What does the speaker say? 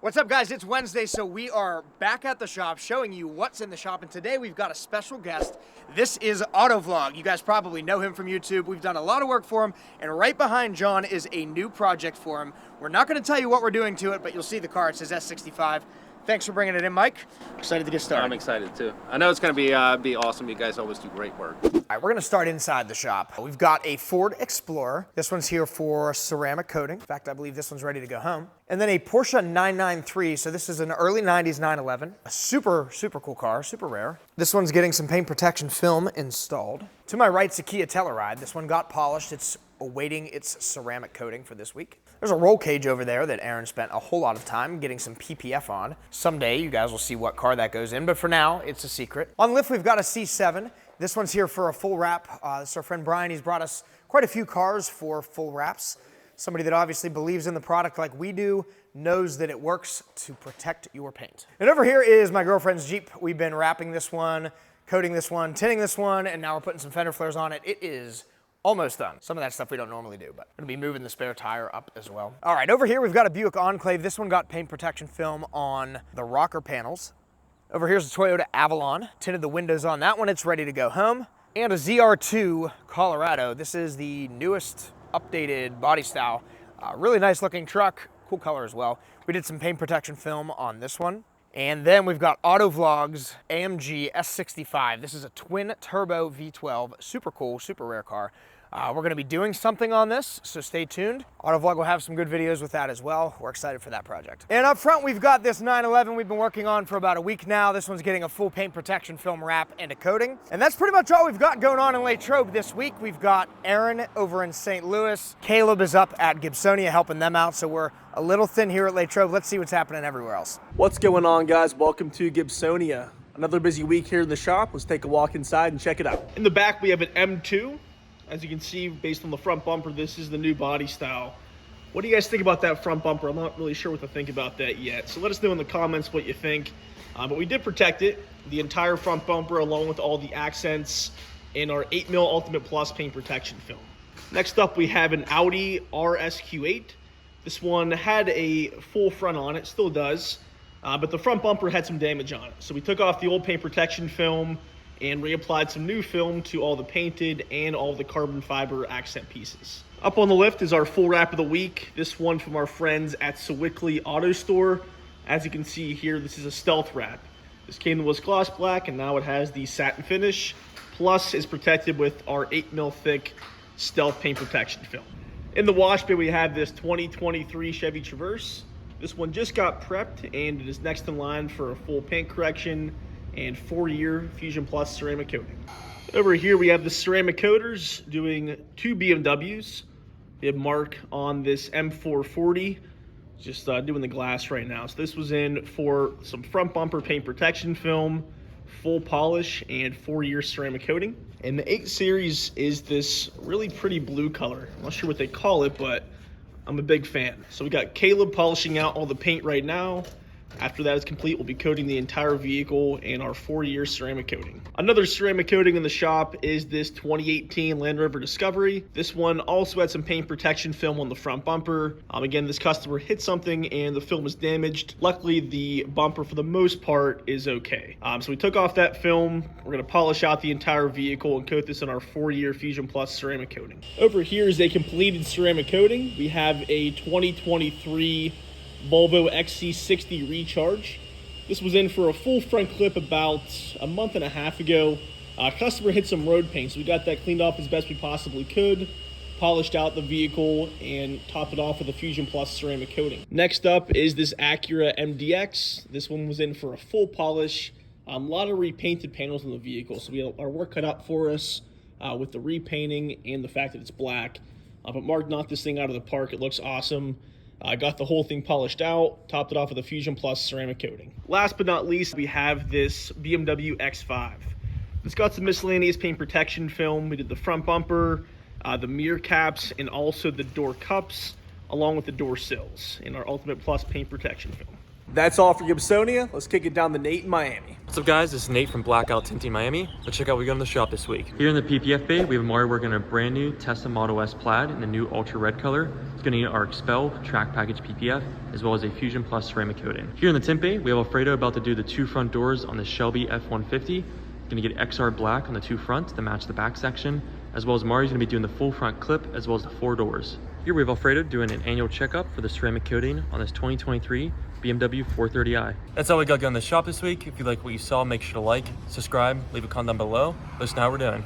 What's up, guys? It's Wednesday, so we are back at the shop showing you what's in the shop, and today we've got a special guest. This is Autovlog. You guys probably know him from YouTube. We've done a lot of work for him, and right behind John is a new project for him. We're not going to tell you what we're doing to it, but you'll see the car. It says S65. Thanks for bringing it in, Mike. Excited to get started. I'm excited too. I know it's going to be awesome. You guys always do great work. All right, we're going to start inside the shop. We've got a Ford Explorer. This one's here for ceramic coating. In fact, I believe this one's ready to go home. And then a Porsche 993. So this is an early 90s 911. A super cool car, super rare. This one's getting some paint protection film installed. To my right's a Kia Telluride. This one got polished. It's awaiting its ceramic coating for this week. There's a roll cage over there that Aaron spent a whole lot of time getting some PPF on. Someday you guys will see what car that goes in, but for now it's a secret. On lift we've got a C7. This one's here for a full wrap. This is our friend Brian. He's brought us quite a few cars for full wraps. Somebody that obviously believes in the product like we do, knows that it works to protect your paint. And over here is my girlfriend's Jeep. We've been wrapping this one, coating this one, tinting this one, and now we're putting some fender flares on it. It is almost done. Some of that stuff we don't normally do, but I'm gonna be moving the spare tire up as well. All right, over here we've got a Buick Enclave. This one got paint protection film on the rocker panels. Over here's a Toyota Avalon. Tinted the windows on that one. It's ready to go home. And a ZR2 Colorado. This is the newest updated body style. Really nice looking truck. Cool color as well. We did some paint protection film on this one. And then we've got Autovlog's AMG S65. This is a twin turbo V12, super cool, super rare car. We're gonna be doing something on this, so stay tuned. Autovlog will have some good videos with that as well. We're excited for that project. And up front, we've got this 911 we've been working on for about a week now. This one's getting a full paint protection film wrap and a coating. And that's pretty much all we've got going on in LATROBE this week. We've got Aaron over in St. Louis. Caleb is up at Gibsonia helping them out, so we're a little thin here at LATROBE. Let's see what's happening everywhere else. What's going on, guys? Welcome to Gibsonia. Another busy week here in the shop. Let's take a walk inside and check it out. In the back, we have an M2. As you can see, based on the front bumper, this is the new body style. What do you guys think about that front bumper? I'm not really sure what to think about that yet. So let us know in the comments what you think. But we did protect it, the entire front bumper, along with all the accents in our 8mm Ultimate Plus paint protection film. Next up, we have an Audi RSQ8. This one had a full front on it, still does, but the front bumper had some damage on it. So we took off the old paint protection film and reapplied some new film to all the painted and all the carbon fiber accent pieces. Up on the lift is our full wrap of the week. This one from our friends at Sewickley Auto Store. As you can see here, this is a stealth wrap. This came was gloss black and now it has the satin finish, plus is protected with our 8mm thick stealth paint protection film. In the wash bay, we have this 2023 Chevy Traverse. This one just got prepped and it is next in line for a full paint correction and 4-year Fusion Plus ceramic coating. Over here we have the ceramic coaters doing 2 BMWs. We have Mark on this M440, just doing the glass right now. So this was in for some front bumper paint protection film, full polish, and 4-year ceramic coating. And the 8 Series is this really pretty blue color. I'm not sure what they call it, but I'm a big fan. So we got Caleb polishing out all the paint right now. After that is complete, we'll be coating the entire vehicle in our 4-year ceramic coating. Another ceramic coating in the shop is this 2018 Land Rover Discovery. This one also had some paint protection film on the front bumper. Again, this customer hit something and the film was damaged. Luckily, the bumper for the most part is okay. So we took off that film. We're gonna polish out the entire vehicle and coat this in our 4-year Fusion Plus ceramic coating. Over here is a completed ceramic coating. We have a 2023 Volvo XC60 Recharge. This was in for a full front clip about a month and a half ago. Customer hit some road paint, so we got that cleaned off as best we possibly could, polished out the vehicle, and topped it off with a Fusion Plus ceramic coating. Next up is this Acura MDX. This one was in for a full polish. A lot of repainted panels on the vehicle, so we have our work cut out for us with the repainting and the fact that it's black. But Mark knocked this thing out of the park. It looks awesome. I got the whole thing polished out, topped it off with a Fusion Plus ceramic coating. Last but not least, we have this BMW X5. It's got some miscellaneous paint protection film. We did the front bumper, the mirror caps, and also the door cups, along with the door sills in our Ultimate Plus paint protection film. That's all for Gibsonia. Let's kick it down to Nate in Miami. What's up guys, this is Nate from Blackout Tinting Miami. Let's check out what we got in the shop this week. Here in the PPF bay, we have Mario working on a brand new Tesla Model S Plaid in the new ultra red color. It's gonna need our xpel track package PPF, as well as a Fusion Plus ceramic coating. Here in the tint bay, we have Alfredo about to do the 2 front doors on the Shelby F-150. Gonna get XR black on the 2 fronts to match the back section, as well as Mario's gonna be doing the full front clip, as well as the 4 doors. Here we have Alfredo doing an annual checkup for the ceramic coating on this 2023 BMW 430i. That's all we got going in the shop this week. If you like what you saw, make sure to like, subscribe, leave a comment down below. Let us know how we're doing.